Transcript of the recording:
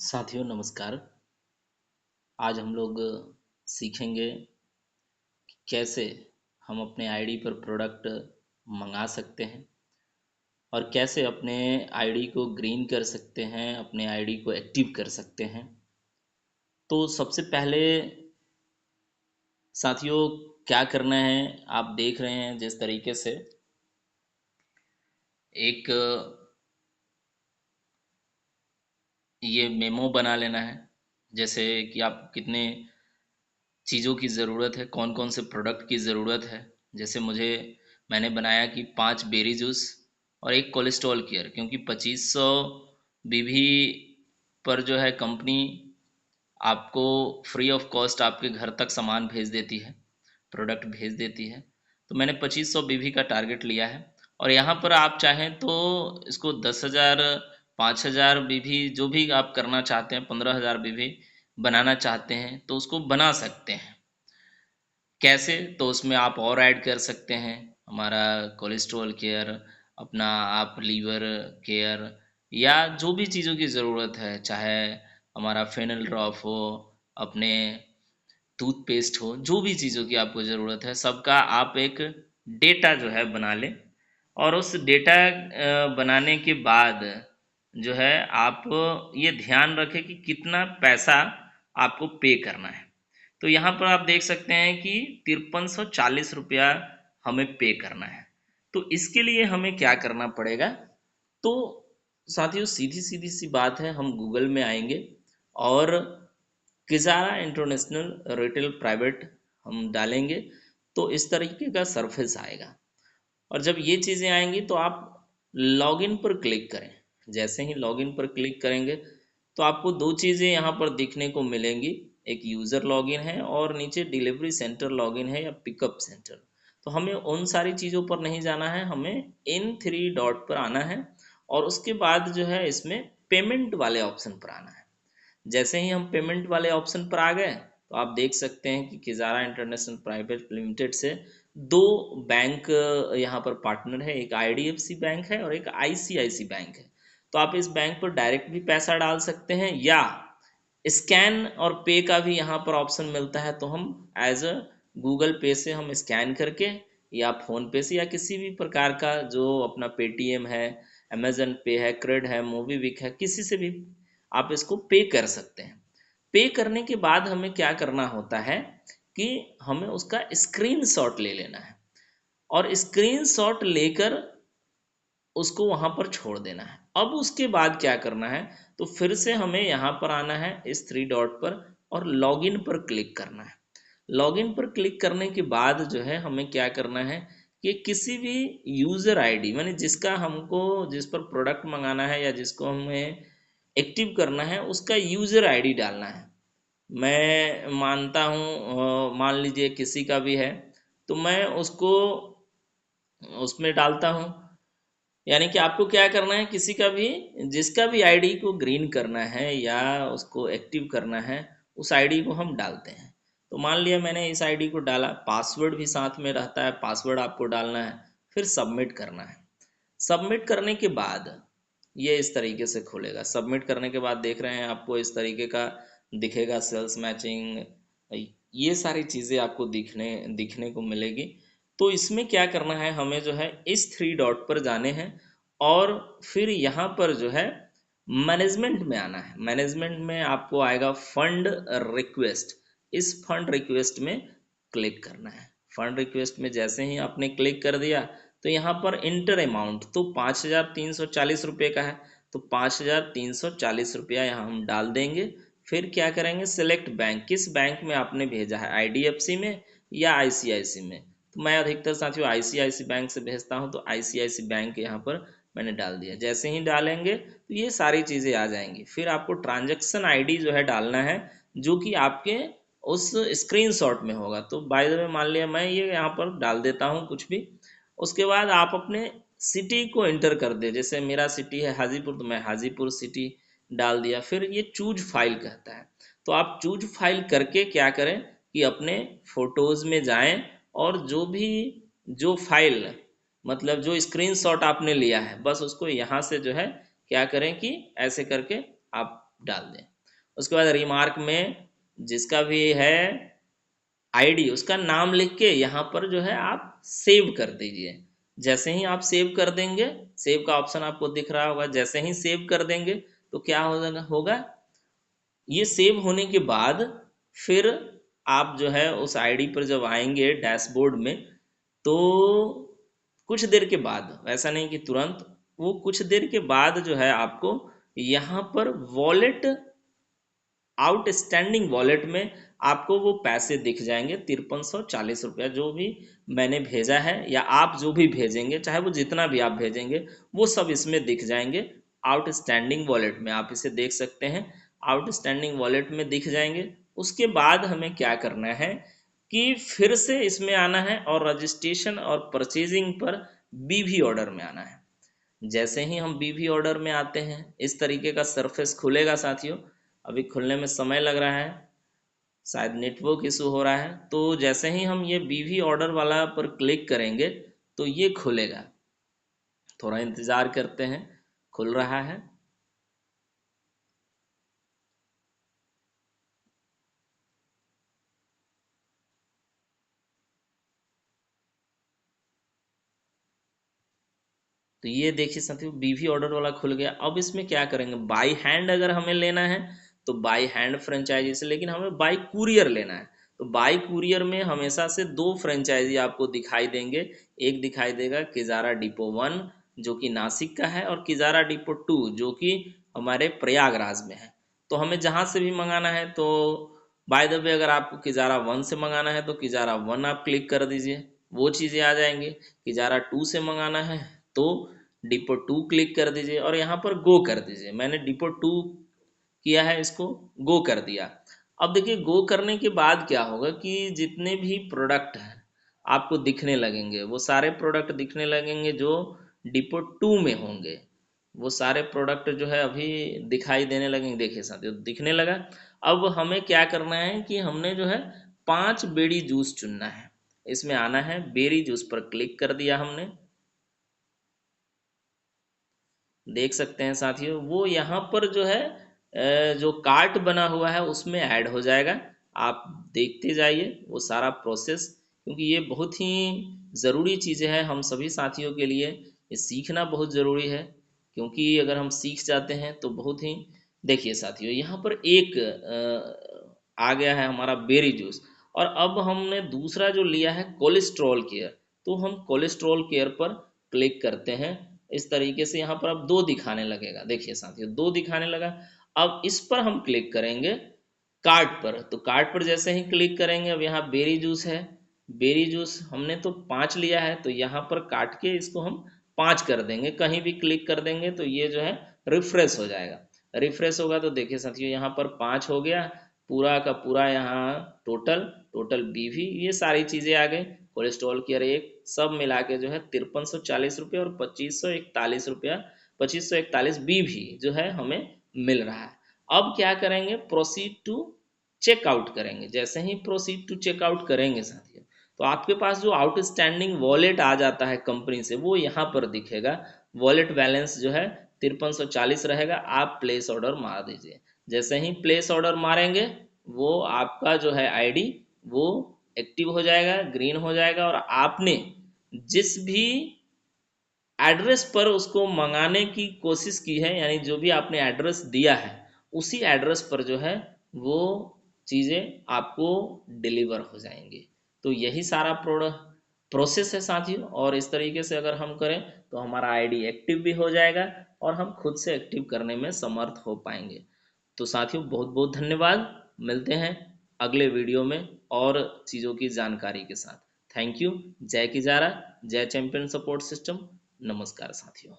साथियों नमस्कार। आज हम लोग सीखेंगे कि कैसे हम अपने आईडी पर प्रोडक्ट मंगा सकते हैं और कैसे अपने आईडी को ग्रीन कर सकते हैं, अपने आईडी को एक्टिव कर सकते हैं। तो सबसे पहले साथियों क्या करना है, आप देख रहे हैं जिस तरीके से एक ये मेमो बना लेना है। जैसे कि आप कितने चीज़ों की ज़रूरत है, कौन कौन से प्रोडक्ट की ज़रूरत है। जैसे मैंने बनाया कि 5 बेरी जूस और एक कोलेस्ट्रॉल केयर, क्योंकि 2500 बीवी पर जो है कंपनी आपको फ्री ऑफ कॉस्ट आपके घर तक सामान भेज देती है, प्रोडक्ट भेज देती है। तो मैंने 2500 बीवी का टारगेट लिया है और यहाँ पर आप चाहें तो इसको 10,000, 5,000 बीवी जो भी आप करना चाहते हैं, 15,000 बीवी बनाना चाहते हैं तो उसको बना सकते हैं। कैसे? तो उसमें आप और ऐड कर सकते हैं हमारा कोलेस्ट्रॉल केयर, अपना आप लीवर केयर, या जो भी चीज़ों की ज़रूरत है, चाहे हमारा फेनल ड्रॉप हो, अपने टूथपेस्ट हो, जो भी चीज़ों की आपको ज़रूरत है सबका आप एक डेटा जो है बना लें। और उस डेटा बनाने के बाद जो है आप ये ध्यान रखें कि कितना पैसा आपको पे करना है। तो यहाँ पर आप देख सकते हैं कि 5340 रुपया हमें पे करना है। तो इसके लिए हमें क्या करना पड़ेगा? तो साथियों सीधी सीधी सी बात है, हम गूगल में आएंगे और किजारा इंटरनेशनल रिटेल प्राइवेट हम डालेंगे तो इस तरीके का सरफेस आएगा। और जब ये चीज़ें आएंगी तो आप लॉगिन पर क्लिक करें। जैसे ही लॉगिन पर क्लिक करेंगे तो आपको दो चीज़ें यहाँ पर दिखने को मिलेंगी, एक यूज़र लॉगिन है और नीचे डिलीवरी सेंटर लॉगिन है या पिकअप सेंटर। तो हमें उन सारी चीज़ों पर नहीं जाना है, हमें इन 3 डॉट पर आना है और उसके बाद जो है इसमें पेमेंट वाले ऑप्शन पर आना है। जैसे ही हम पेमेंट वाले ऑप्शन पर आ गए तो आप देख सकते हैं कि किजारा इंटरनेशनल प्राइवेट लिमिटेड से दो बैंक यहाँ पर पार्टनर है, एक आईडीएफसी बैंक है और एक आईसीआईसी बैंक है। तो आप इस बैंक पर डायरेक्ट भी पैसा डाल सकते हैं या स्कैन और पे का भी यहाँ पर ऑप्शन मिलता है। तो हम एज अ गूगल पे से हम स्कैन करके या फ़ोन पे से या किसी भी प्रकार का जो अपना पेटीएम है, अमेजन पे है, क्रेड है, मोबीविक है, किसी से भी आप इसको पे कर सकते हैं। पे करने के बाद हमें क्या करना होता है कि हमें उसका स्क्रीनशॉट ले लेना है और स्क्रीनशॉट लेकर उसको वहां पर छोड़ देना है। अब उसके बाद क्या करना है, तो फिर से हमें यहाँ पर आना है इस 3 डॉट पर और लॉगिन पर क्लिक करना है। लॉगिन पर क्लिक करने के बाद जो है हमें क्या करना है कि किसी भी यूज़र आईडी, माने जिसका हमको जिस पर प्रोडक्ट मंगाना है या जिसको हमें एक्टिव करना है उसका यूज़र आईडी डालना है। मैं मानता हूँ मान लीजिए किसी का भी है तो मैं उसको उसमें डालता हूँ। यानी कि आपको क्या करना है, किसी का भी जिसका भी आईडी को ग्रीन करना है या उसको एक्टिव करना है उस आईडी को हम डालते हैं। तो मान लिया मैंने इस आईडी को डाला, पासवर्ड भी साथ में रहता है, पासवर्ड आपको डालना है, फिर सबमिट करना है। सबमिट करने के बाद ये इस तरीके से खुलेगा। सबमिट करने के बाद देख रहे हैं आपको इस तरीके का दिखेगा, सेल्स मैचिंग, ये सारी चीज़ें आपको दिखने दिखने को मिलेगी। तो इसमें क्या करना है, हमें जो है इस 3 डॉट पर जाने हैं और फिर यहाँ पर जो है मैनेजमेंट में आना है। मैनेजमेंट में आपको आएगा फंड रिक्वेस्ट। इस फंड रिक्वेस्ट में क्लिक करना है। फंड रिक्वेस्ट में जैसे ही आपने क्लिक कर दिया तो यहाँ पर इंटर अमाउंट तो 5,340 रुपये का है, तो 5,340 रुपया यहाँ हम डाल देंगे। फिर क्या करेंगे, सिलेक्ट बैंक, किस बैंक में आपने भेजा है, आईडीएफसी में या आईसीआईसी में। तो मैं अधिकतर साथियों आईसीआईसी बैंक से भेजता हूँ तो आईसीआईसी बैंक यहाँ पर मैंने डाल दिया। जैसे ही डालेंगे तो ये सारी चीज़ें आ जाएंगी। फिर आपको ट्रांजैक्शन आईडी जो है डालना है जो कि आपके उस स्क्रीनशॉट में होगा। तो बाय द वे मान लिया मैं ये यहाँ पर डाल देता हूँ कुछ भी। उसके बाद आप अपने सिटी को एंटर कर दे, जैसे मेरा सिटी है हाजीपुर तो मैं हाजीपुर सिटी डाल दिया। फिर ये चूज फाइल कहता है, तो आप चूज फाइल करके क्या करें कि अपने फोटोज़ में जाएं और जो भी जो फाइल मतलब जो स्क्रीनशॉट आपने लिया है बस उसको यहाँ से जो है क्या करें कि ऐसे करके आप डाल दें। उसके बाद रिमार्क में जिसका भी है आईडी उसका नाम लिख के यहाँ पर जो है आप सेव कर दीजिए। जैसे ही आप सेव कर देंगे, सेव का ऑप्शन आपको दिख रहा होगा, जैसे ही सेव कर देंगे तो क्या होगा, ये सेव होने के बाद फिर आप जो है उस आईडी पर जब आएंगे डैशबोर्ड में, तो कुछ देर के बाद, वैसा नहीं कि तुरंत, वो कुछ देर के बाद जो है आपको यहाँ पर वॉलेट, आउटस्टैंडिंग वॉलेट में आपको वो पैसे दिख जाएंगे, 5340 रुपया जो भी मैंने भेजा है या आप जो भी भेजेंगे, चाहे वो जितना भी आप भेजेंगे वो सब इसमें दिख जाएंगे आउटस्टैंडिंग वॉलेट में। आप इसे देख सकते हैं, आउटस्टैंडिंग वॉलेट में दिख जाएंगे। उसके बाद हमें क्या करना है कि फिर से इसमें आना है और रजिस्ट्रेशन और परचेजिंग पर बीवी ऑर्डर में आना है। जैसे ही हम बीवी ऑर्डर में आते हैं इस तरीके का सरफेस खुलेगा साथियों। अभी खुलने में समय लग रहा है, शायद नेटवर्क इशू हो रहा है। तो जैसे ही हम ये बीवी ऑर्डर वाला पर क्लिक करेंगे तो ये खुलेगा, थोड़ा इंतज़ार करते हैं, खुल रहा है। तो ये देखिए साथियों बीवी ऑर्डर वाला खुल गया। अब इसमें क्या करेंगे, बाई हैंड अगर हमें लेना है तो बाई हैंड फ्रेंचाइजी से, लेकिन हमें बाई कुरियर लेना है तो बाई कुरियर में हमेशा से दो फ्रेंचाइजी आपको दिखाई देंगे। एक दिखाई देगा किजारा डिपो 1 जो कि नासिक का है, और किजारा डिपो 2 जो कि हमारे प्रयागराज में है। तो हमें जहाँ से भी मंगाना है, तो बाय द वे अगर आपको किजारा 1 से मंगाना है तो किजारा 1 आप क्लिक कर दीजिए, वो चीज़ें आ जाएंगी। किजारा 2 से मंगाना है तो डिपो 2 क्लिक कर दीजिए और यहाँ पर गो कर दीजिए। मैंने डिपो 2 किया है, इसको गो कर दिया। अब देखिए गो करने के बाद क्या होगा कि जितने भी प्रोडक्ट हैं आपको दिखने लगेंगे, वो सारे प्रोडक्ट दिखने लगेंगे जो डिपो 2 में होंगे। वो सारे प्रोडक्ट जो है अभी दिखाई देने लगेंगे, देखिए साथियों दिखने लगा। अब हमें क्या करना है कि हमने जो है 5 बेरी जूस चुनना है, इसमें आना है, बेरी जूस पर क्लिक कर दिया हमने। देख सकते हैं साथियों वो यहाँ पर जो है जो कार्ट बना हुआ है उसमें ऐड हो जाएगा। आप देखते जाइए वो सारा प्रोसेस, क्योंकि ये बहुत ही ज़रूरी चीज़ें हैं हम सभी साथियों के लिए। ये सीखना बहुत ज़रूरी है, क्योंकि अगर हम सीख जाते हैं तो बहुत ही, देखिए साथियों यहाँ पर एक आ गया है हमारा बेरी जूस। और अब हमने दूसरा जो लिया है कोलेस्ट्रॉल केयर, तो हम कोलेस्ट्रॉल केयर पर क्लिक करते हैं। इस तरीके से यहाँ पर अब दो दिखाने लगेगा, देखिए साथियों दो दिखाने लगा। अब इस पर हम क्लिक करेंगे कार्ट पर, तो कार्ट पर जैसे ही क्लिक करेंगे अब यहाँ बेरी जूस है, बेरी जूस हमने तो 5 लिया है तो यहाँ पर काट के इसको हम 5 कर देंगे। कहीं भी क्लिक कर देंगे तो ये जो है रिफ्रेश हो जाएगा। रिफ्रेश होगा तो देखिए साथियों यहाँ पर 5 हो गया, पूरा का पूरा यहाँ टोटल, टोटल बीवी ये सारी चीज़ें आ गई। कोलेस्ट्रॉल केयर एक सब मिला के जो है 5340 रुपये और 2541 रुपया, 2541 बीवी जो है हमें मिल रहा है। अब क्या करेंगे, प्रोसीड टू चेकआउट करेंगे। जैसे ही प्रोसीड टू चेकआउट करेंगे साथियों तो आपके पास जो आउटस्टैंडिंग वॉलेट आ जाता है कंपनी से वो यहाँ पर दिखेगा। वॉलेट बैलेंस जो है 5340 रहेगा। आप प्लेस ऑर्डर मार दीजिए। जैसे ही प्लेस ऑर्डर मारेंगे वो आपका जो है आईडी वो एक्टिव हो जाएगा, ग्रीन हो जाएगा, और आपने जिस भी एड्रेस पर उसको मंगाने की कोशिश की है, यानी जो भी आपने एड्रेस दिया है उसी एड्रेस पर जो है वो चीज़ें आपको डिलीवर हो जाएंगी। तो यही सारा प्रोसेस है साथियों, और इस तरीके से अगर हम करें तो हमारा आईडी एक्टिव भी हो जाएगा और हम खुद से एक्टिव करने में समर्थ हो पाएंगे। तो साथियों बहुत बहुत धन्यवाद, मिलते हैं अगले वीडियो में और चीज़ों की जानकारी के साथ। Thank you. जय किजारा, जय चैंपियन सपोर्ट सिस्टम। नमस्कार साथियों।